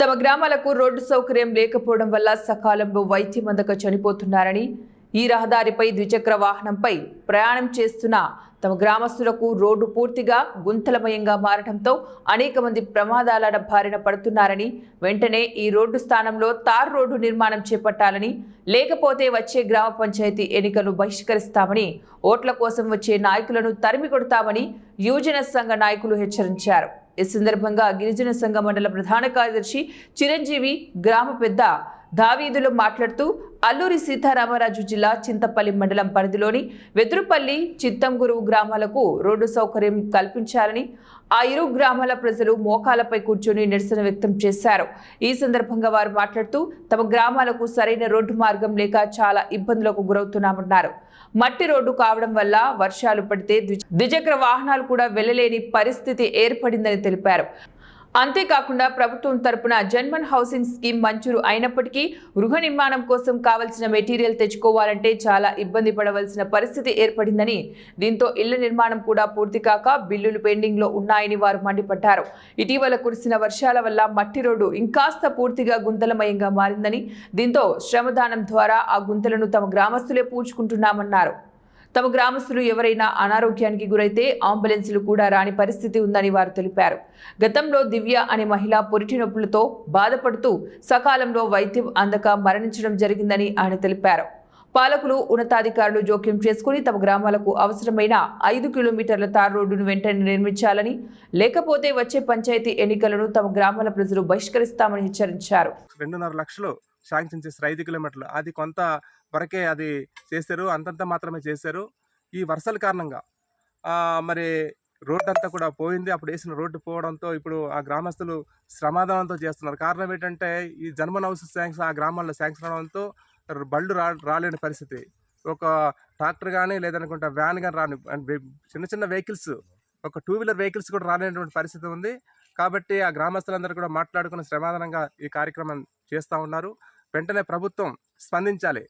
తమ గ్రామాలకు రోడ్డు సౌకర్యం లేకపోవడం వల్ల సకాలంలో వైద్యం అందక చనిపోతున్నారని, ఈ రహదారిపై ద్విచక్ర వాహనంపై ప్రయాణం చేస్తున్న తమ గ్రామస్తులకు రోడ్డు పూర్తిగా గుంతలమయంగా మారడంతో అనేక మంది ప్రమాదాల బారిన పడుతున్నారని, వెంటనే ఈ రోడ్డు స్థానంలో తార్ రోడ్డు నిర్మాణం చేపట్టాలని, లేకపోతే వచ్చే గ్రామ పంచాయతీ ఎన్నికలు బహిష్కరిస్తామని, ఓట్ల కోసం వచ్చే నాయకులను తరిమి కొడతామని యువజన సంఘ నాయకులు హెచ్చరించారు. ఈ సందర్భంగా గిరిజన సంఘ మండల ప్రధాన కార్యదర్శి చిరంజీవి, గ్రామ పెద్ద దావీదులు మాట్లాడుతూ అల్లూరి సీతారామరాజు జిల్లా చింతపల్లి మండలం పరిధిలోని వెదురుపల్లి, చిత్తంగురు గ్రామాలకు రోడ్డు సౌకర్యం కల్పించాలని ఆ ఇరు గ్రామాల ప్రజలు మోకాలపై కూర్చొని నిరసన వ్యక్తం చేశారు. ఈ సందర్భంగా వారు మాట్లాడుతూ తమ గ్రామాలకు సరైన రోడ్డు మార్గం లేక చాలా ఇబ్బందులకు గురవుతున్నామన్నారు. మట్టి రోడ్డు కావడం వల్ల వర్షాలు పడితే ద్విచక్ర వాహనాలు కూడా వెళ్లలేని పరిస్థితి ఏర్పడిందని తెలిపారు. అంతేకాకుండా ప్రభుత్వం తరపున జన్మన్ హౌసింగ్ స్కీమ్ మంజూరు అయినప్పటికీ గృహ నిర్మాణం కోసం కావలసిన మెటీరియల్ తెచ్చుకోవాలంటే చాలా ఇబ్బంది పడవలసిన పరిస్థితి ఏర్పడిందని, దీంతో ఇళ్ల నిర్మాణం కూడా పూర్తి కాక బిల్లులు పెండింగ్ లో ఉన్నాయని వారు మండిపడ్డారు. ఇటీవల కురిసిన వర్షాల వల్ల మట్టి రోడ్డు ఇంకాస్త పూర్తిగా గుంతలమయంగా మారిందని, దీంతో శ్రమదానం ద్వారా ఆ గుంతలను తమ గ్రామస్తులే పూడ్చుకుంటున్నామన్నారు. తమ గ్రామస్తులు ఎవరైనా అనారోగ్యానికి గురైతే అంబులెన్సులు కూడా రాని పరిస్థితి ఉందని వారు తెలిపారు. గతంలో దివ్య అనే మహిళ పొరిటి నొప్పులతో బాధపడుతూ సకాలంలో వైద్యం అందక మరణించడం జరిగిందని ఆయన తెలిపారు. పాలకులు, ఉన్నతాధికారులు జోక్యం చేసుకుని తమ గ్రామాలకు అవసరమైన 5 కిలోమీటర్ల తార్ రోడ్డును వెంటనే నిర్మించాలని, లేకపోతే వచ్చే పంచాయతీ ఎన్నికలను తమ గ్రామాల ప్రజలు బహిష్కరిస్తామని హెచ్చరించారు. 2.5 లక్షలు శాంక్షన్ చేశారు 5 కిలోమీటర్లు. అది కొంత వరకే అది చేశారు, అంతంత మాత్రమే చేశారు. ఈ వర్షాల కారణంగా మరి రోడ్డు అంతా కూడా పోయింది. అప్పుడు వేసిన రోడ్డు పోవడంతో ఇప్పుడు ఆ గ్రామస్తులు శ్రమాదానంతో చేస్తున్నారు. కారణం ఏంటంటే ఈ జన్మన్ హౌస్ శాంక్షన్ ఆ గ్రామాల్లో శాంక్షన్ అవడంతో బళ్ళు రాలేని పరిస్థితి. ఒక ట్రాక్టర్ కానీ లేదనుకుంటే వ్యాన్ కానీ రాని, చిన్న చిన్న వెహికల్స్, ఒక 2 వీలర్ వెహికల్స్ కూడా రాలేనటువంటి పరిస్థితి ఉంది. కాబట్టి ఆ గ్రామస్తులందరూ కూడా మాట్లాడుకుని శ్రమాదానంగా ఈ కార్యక్రమం చేస్తూ ఉన్నారు. వెంటనే ప్రభుత్వం స్పందించాలి.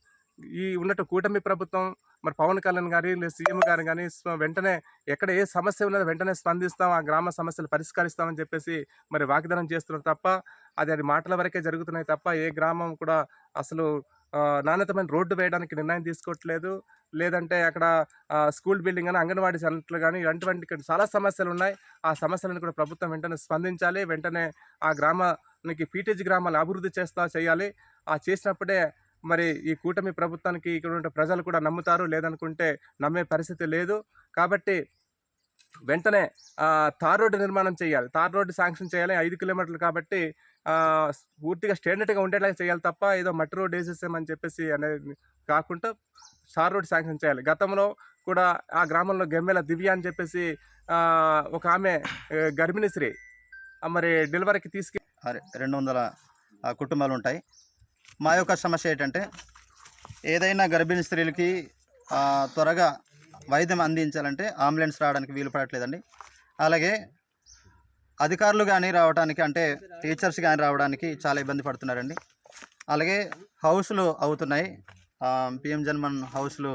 ఈ ఉన్నట్టు కూటమి ప్రభుత్వం, మరి పవన్ కళ్యాణ్ గారి లేదా సీఎం గారు కానీ వెంటనే ఎక్కడ ఏ సమస్య ఉన్నదో వెంటనే స్పందిస్తాం, ఆ గ్రామ సమస్యలు పరిష్కరిస్తామని చెప్పేసి మరి వాగ్దానం చేస్తున్నారు తప్ప అది మాటల వరకే జరుగుతున్నాయి తప్ప ఏ గ్రామం కూడా అసలు నాణ్యతమైన రోడ్డు వేయడానికి నిర్ణయం తీసుకోవట్లేదు. లేదంటే అక్కడ స్కూల్ బిల్డింగ్ కానీ, అంగన్వాడీ సెంటర్లు కానీ, ఇలాంటివంటి చాలా సమస్యలు ఉన్నాయి. ఆ సమస్యలను కూడా ప్రభుత్వం వెంటనే స్పందించాలి. వెంటనే ఆ గ్రామానికి పీటీజీ గ్రామాలు అభివృద్ధి చేయాలి. ఆ చేసినప్పుడే మరి ఈ కూటమి ప్రభుత్వానికి ఇక్కడ ఉండే ప్రజలు కూడా నమ్ముతారు, లేదనుకుంటే నమ్మే పరిస్థితి లేదు. కాబట్టి వెంటనే తార్ రోడ్డు నిర్మాణం చేయాలి, తార్ రోడ్డు శాంక్షన్ చేయాలి. 5 కిలోమీటర్లు కాబట్టి పూర్తిగా స్టాండర్డ్గా ఉండేలాగా చేయాలి తప్ప ఏదో మట్టి రోడ్డు వేసేసామని చెప్పేసి అనేది కాకుండా తార్ రోడ్డు శాంక్షన్ చేయాలి. గతంలో కూడా ఆ గ్రామంలో గెమ్మెల దివ్య అని చెప్పేసి ఒక ఆమె గర్భిణీ స్త్రీ మరి డెలివరీకి 200 కుటుంబాలు ఉంటాయి. మా యొక్క సమస్య ఏంటంటే ఏదైనా గర్భిణీ స్త్రీలకి త్వరగా వైద్యం అందించాలంటే అంబులెన్స్ రావడానికి వీలు పడట్లేదండి. అలాగే అధికారులు కానీ రావడానికి, అంటే టీచర్స్ కానీ రావడానికి చాలా ఇబ్బంది పడుతున్నారండి. అలాగే హౌస్లు అవుతున్నాయి, పిఎం జన్మన్ హౌస్లు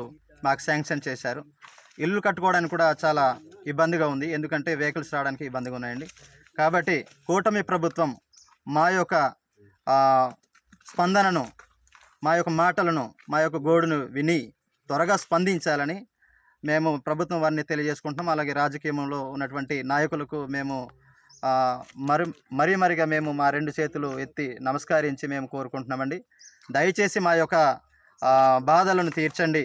మాకు శాంక్షన్ చేశారు. ఇల్లు కట్టుకోవడానికి కూడా చాలా ఇబ్బందిగా ఉంది, ఎందుకంటే వెహికల్స్ రావడానికి ఇబ్బందిగా ఉన్నాయండి. కాబట్టి కూటమి ప్రభుత్వం మా యొక్క స్పందనను, మా యొక్క మాటలను, మా యొక్క గోడును విని త్వరగా స్పందించాలని మేము ప్రభుత్వం వారిని తెలియజేసుకుంటున్నాం. అలాగే రాజకీయంలో ఉన్నటువంటి నాయకులకు మేము మరీగా మేము మా 2 చేతులు ఎత్తి నమస్కరించి మేము కోరుకుంటున్నామండి. దయచేసి మా యొక్క బాధలను తీర్చండి.